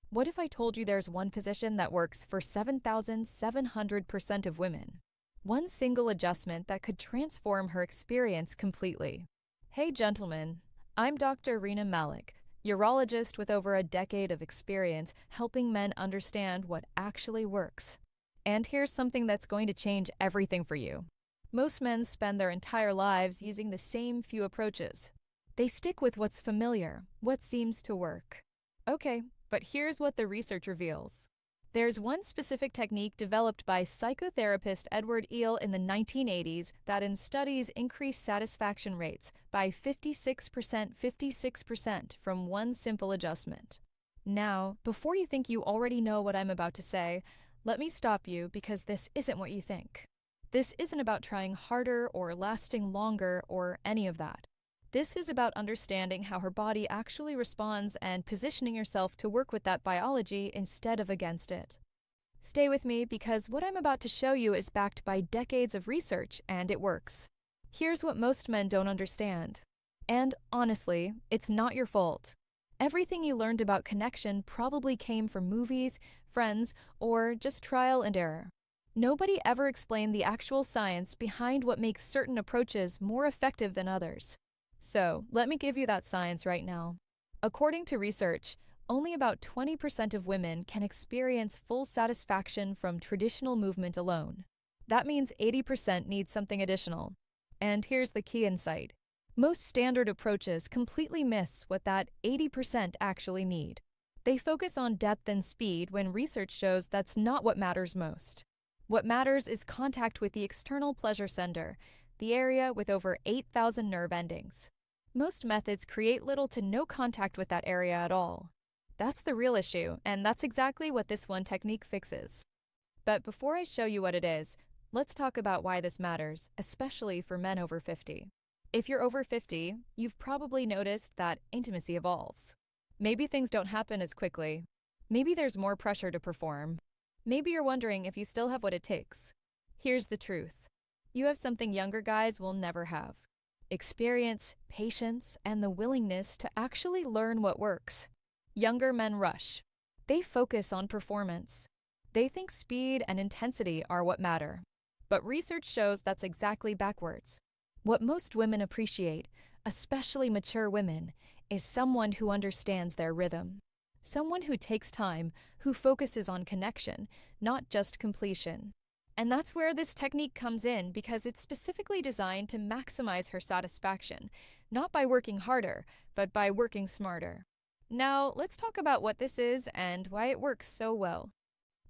What if I told you there's one position that works for 7,700% of women? One single adjustment that could transform her experience completely. Hey, gentlemen, I'm Dr. Rena Malik, urologist with over a decade of experience helping men understand what actually works. And here's something that's going to change everything for you. Most men spend their entire lives using the same few approaches. They stick with what's familiar, what seems to work. Okay, but here's what the research reveals. There's one specific technique developed by psychotherapist Edward Eel in the 1980s that in studies increased satisfaction rates by 56% from one simple adjustment. Now, before you think you already know what I'm about to say, let me stop you because this isn't what you think. This isn't about trying harder or lasting longer or any of that. This is about understanding how her body actually responds and positioning yourself to work with that biology instead of against it. Stay with me because what I'm about to show you is backed by decades of research and it works. Here's what most men don't understand. And honestly, it's not your fault. Everything you learned about connection probably came from movies, friends, or just trial and error. Nobody ever explained the actual science behind what makes certain approaches more effective than others. So, let me give you that science right now. According to research, only about 20% of women can experience full satisfaction from traditional movement alone. That means 80% need something additional. And here's the key insight. Most standard approaches completely miss what that 80% actually need. They focus on depth and speed when research shows that's not what matters most. What matters is contact with the external pleasure center, the area with over 8,000 nerve endings. Most methods create little to no contact with that area at all. That's the real issue, and that's exactly what this one technique fixes. But before I show you what it is, let's talk about why this matters, especially for men over 50. If you're over 50, you've probably noticed that intimacy evolves. Maybe things don't happen as quickly. Maybe there's more pressure to perform. Maybe you're wondering if you still have what it takes. Here's the truth. You have something younger guys will never have. Experience, patience, and the willingness to actually learn what works. Younger men rush. They focus on performance. They think speed and intensity are what matter. But research shows that's exactly backwards. What most women appreciate, especially mature women, is someone who understands their rhythm. Someone who takes time, who focuses on connection, not just completion. And that's where this technique comes in because it's specifically designed to maximize her satisfaction, not by working harder, but by working smarter. Now, let's talk about what this is and why it works so well.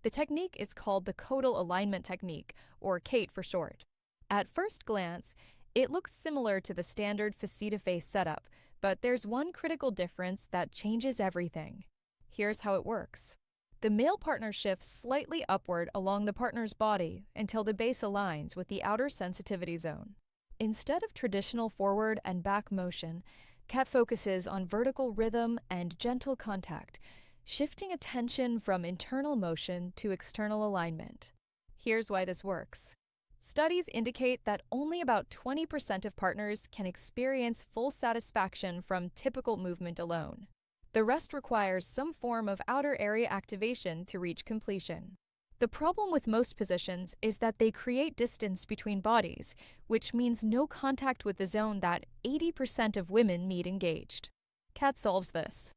The technique is called the Clitoral alignment technique, or CATE for short. At first glance, it looks similar to the standard face-to-face setup, but there's one critical difference that changes everything. Here's how it works. The male partner shifts slightly upward along the partner's body until the base aligns with the outer sensitivity zone. Instead of traditional forward and back motion, CAT focuses on vertical rhythm and gentle contact, shifting attention from internal motion to external alignment. Here's why this works. Studies indicate that only about 20% of partners can experience full satisfaction from typical movement alone. The rest requires some form of outer area activation to reach completion. The problem with most positions is that they create distance between bodies, which means no contact with the zone that 80% of women need engaged. CAT solves this.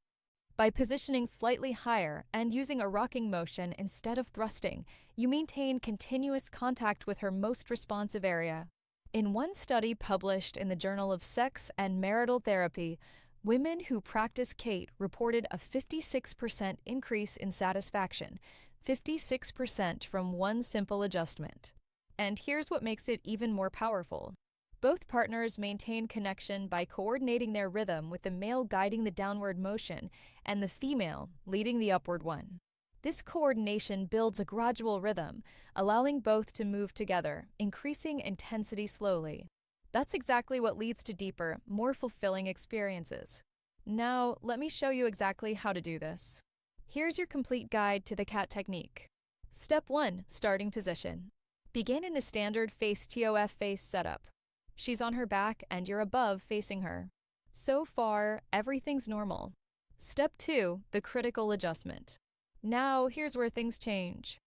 By positioning slightly higher and using a rocking motion instead of thrusting, you maintain continuous contact with her most responsive area. In one study published in the Journal of Sex and Marital Therapy, women who practice CATE reported a 56% increase in satisfaction, 56% from one simple adjustment. And here's what makes it even more powerful. Both partners maintain connection by coordinating their rhythm with the male guiding the downward motion and the female leading the upward one. This coordination builds a gradual rhythm, allowing both to move together, increasing intensity slowly. That's exactly what leads to deeper, more fulfilling experiences. Now, let me show you exactly how to do this. Here's your complete guide to the CAT technique. Step 1. Starting position. Begin in the standard face-TOF face setup. She's on her back and you're above facing her. So far, everything's normal. Step 2. The critical adjustment. Now, here's where things change.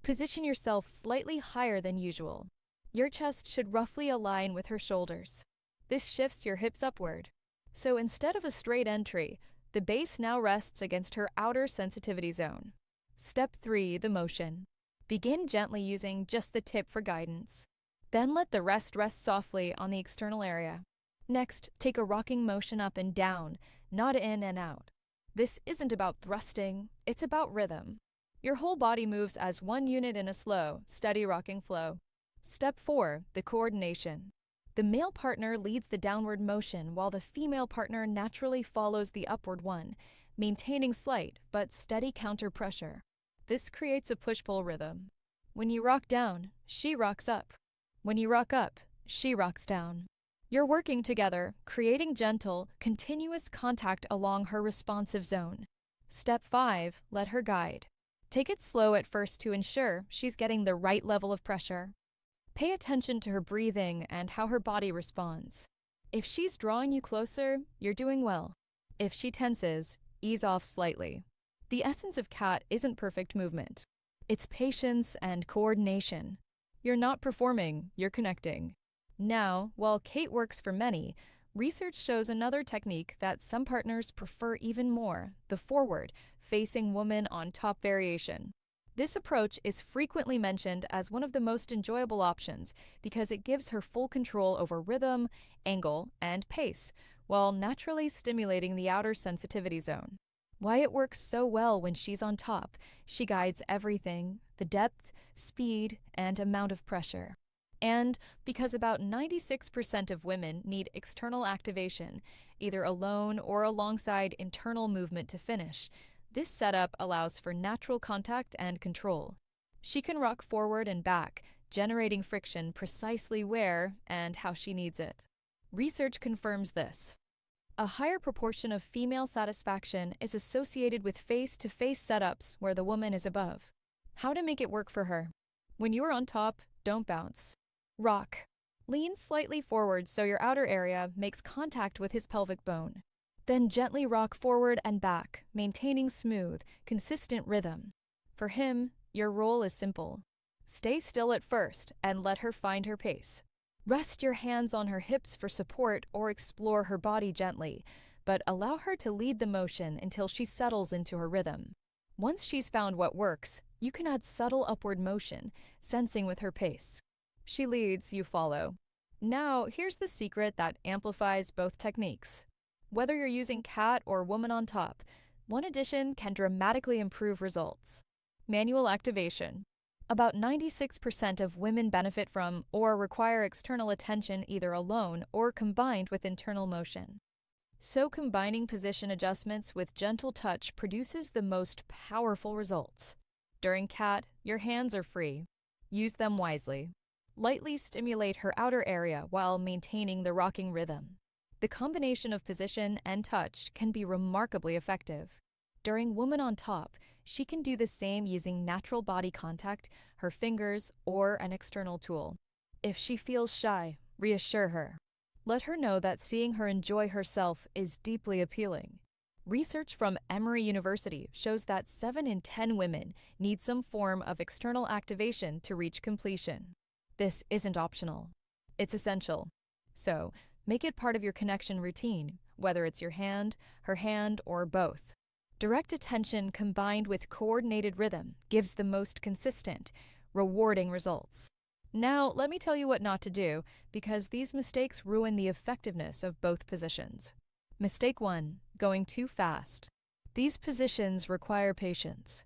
Position yourself slightly higher than usual. Your chest should roughly align with her shoulders. This shifts your hips upward. So instead of a straight entry, the base now rests against her outer sensitivity zone. Step 3, the motion. Begin gently using just the tip for guidance. Then let the rest softly on the external area. Next, take a rocking motion up and down, not in and out. This isn't about thrusting, it's about rhythm. Your whole body moves as one unit in a slow, steady rocking flow. Step 4, the coordination. The male partner leads the downward motion while the female partner naturally follows the upward one, maintaining slight but steady counter pressure. This creates a push-pull rhythm. When you rock down, she rocks up. When you rock up, she rocks down. You're working together, creating gentle, continuous contact along her responsive zone. Step 5, let her guide. Take it slow at first to ensure she's getting the right level of pressure. Pay attention to her breathing and how her body responds. If she's drawing you closer, you're doing well. If she tenses, ease off slightly. The essence of CAT isn't perfect movement. It's patience and coordination. You're not performing, you're connecting. Now, while CAT works for many, research shows another technique that some partners prefer even more, the forward, facing woman on top variation. This approach is frequently mentioned as one of the most enjoyable options because it gives her full control over rhythm, angle, and pace, while naturally stimulating the outer sensitivity zone. Why it works so well when she's on top, she guides everything, the depth, speed, and amount of pressure. And because about 96% of women need external activation, either alone or alongside internal movement to finish, this setup allows for natural contact and control. She can rock forward and back, generating friction precisely where and how she needs it. Research confirms this. A higher proportion of female satisfaction is associated with face-to-face setups where the woman is above. How to make it work for her? When you are on top, don't bounce. Rock. Lean slightly forward so your outer area makes contact with his pelvic bone. Then gently rock forward and back, maintaining smooth, consistent rhythm. For him, your role is simple. Stay still at first and let her find her pace. Rest your hands on her hips for support or explore her body gently, but allow her to lead the motion until she settles into her rhythm. Once she's found what works, you can add subtle upward motion, sensing with her pace. She leads, you follow. Now, here's the secret that amplifies both techniques. Whether you're using CAT or woman on top, one addition can dramatically improve results. Manual activation. About 96% of women benefit from or require external attention either alone or combined with internal motion. So combining position adjustments with gentle touch produces the most powerful results. During CAT, your hands are free. Use them wisely. Lightly stimulate her outer area while maintaining the rocking rhythm. The combination of position and touch can be remarkably effective. During woman on top, she can do the same using natural body contact, her fingers, or an external tool. If she feels shy, reassure her. Let her know that seeing her enjoy herself is deeply appealing. Research from Emory University shows that 7 in 10 women need some form of external activation to reach completion. This isn't optional. It's essential. So, make it part of your connection routine, whether it's your hand, her hand, or both. Direct attention combined with coordinated rhythm gives the most consistent, rewarding results. Now, let me tell you what not to do, because these mistakes ruin the effectiveness of both positions. Mistake 1, going too fast. These positions require patience.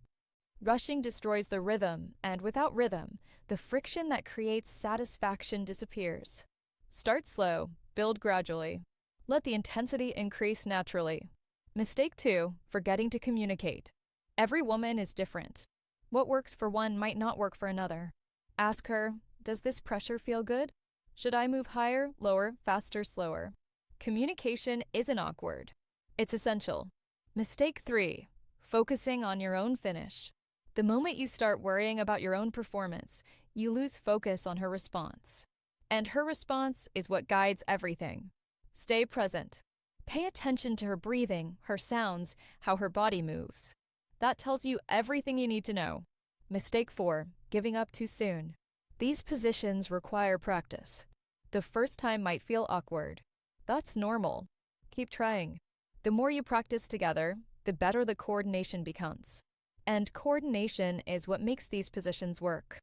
Rushing destroys the rhythm, and without rhythm, the friction that creates satisfaction disappears. Start slow, build gradually. Let the intensity increase naturally. Mistake 2, forgetting to communicate. Every woman is different. What works for one might not work for another. Ask her, does this pressure feel good? Should I move higher, lower, faster, slower? Communication isn't awkward. It's essential. Mistake 3, focusing on your own finish. The moment you start worrying about your own performance, you lose focus on her response. And her response is what guides everything. Stay present. Pay attention to her breathing, her sounds, how her body moves. That tells you everything you need to know. Mistake 4. Giving up too soon. These positions require practice. The first time might feel awkward. That's normal. Keep trying. The more you practice together, the better the coordination becomes. And coordination is what makes these positions work.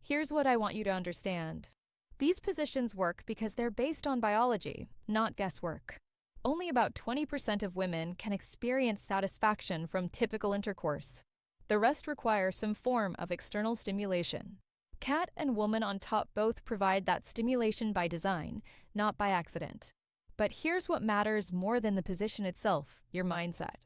Here's what I want you to understand. These positions work because they're based on biology, not guesswork. Only about 20% of women can experience satisfaction from typical intercourse. The rest require some form of external stimulation. Cat and woman on top both provide that stimulation by design, not by accident. But here's what matters more than the position itself, your mindset.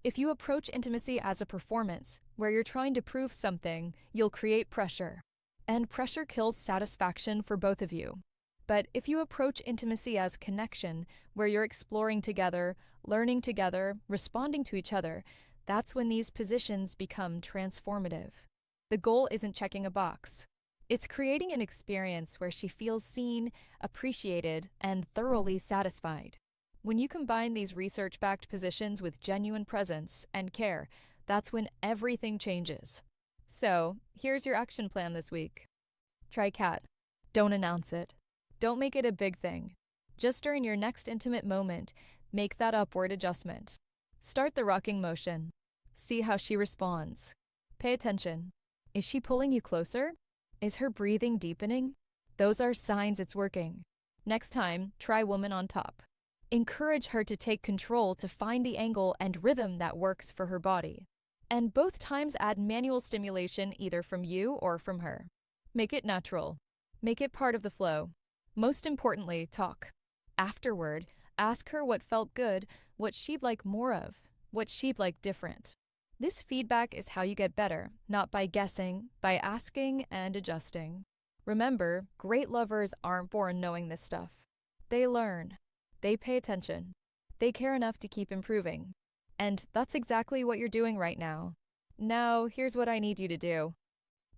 If you approach intimacy as a performance, where you're trying to prove something, you'll create pressure. And pressure kills satisfaction for both of you. But if you approach intimacy as connection, where you're exploring together, learning together, responding to each other, that's when these positions become transformative. The goal isn't checking a box. It's creating an experience where she feels seen, appreciated, and thoroughly satisfied. When you combine these research-backed positions with genuine presence and care, that's when everything changes. So, here's your action plan this week. Try cat. Don't announce it. Don't make it a big thing. Just during your next intimate moment, make that upward adjustment. Start the rocking motion. See how she responds. Pay attention. Is she pulling you closer? Is her breathing deepening? Those are signs it's working. Next time, try woman on top. Encourage her to take control to find the angle and rhythm that works for her body. And both times add manual stimulation either from you or from her. Make it natural. Make it part of the flow. Most importantly, talk. Afterward, ask her what felt good, what she'd like more of, what she'd like different. This feedback is how you get better, not by guessing, by asking and adjusting. Remember, great lovers aren't born knowing this stuff. They learn. They pay attention. They care enough to keep improving. And that's exactly what you're doing right now. Now, here's what I need you to do.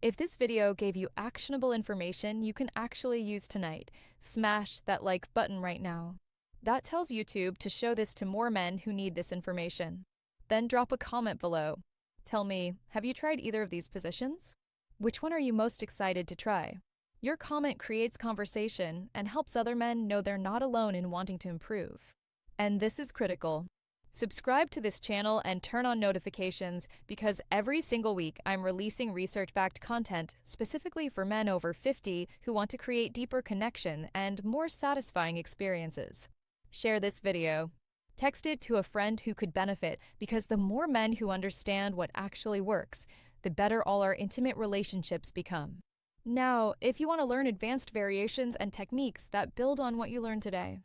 If this video gave you actionable information you can actually use tonight, smash that like button right now. That tells YouTube to show this to more men who need this information. Then drop a comment below. Tell me, have you tried either of these positions? Which one are you most excited to try? Your comment creates conversation and helps other men know they're not alone in wanting to improve. And this is critical. Subscribe to this channel and turn on notifications because every single week I'm releasing research-backed content specifically for men over 50 who want to create deeper connection and more satisfying experiences. Share this video. Text it to a friend who could benefit because the more men who understand what actually works, the better all our intimate relationships become. Now, if you want to learn advanced variations and techniques that build on what you learned today,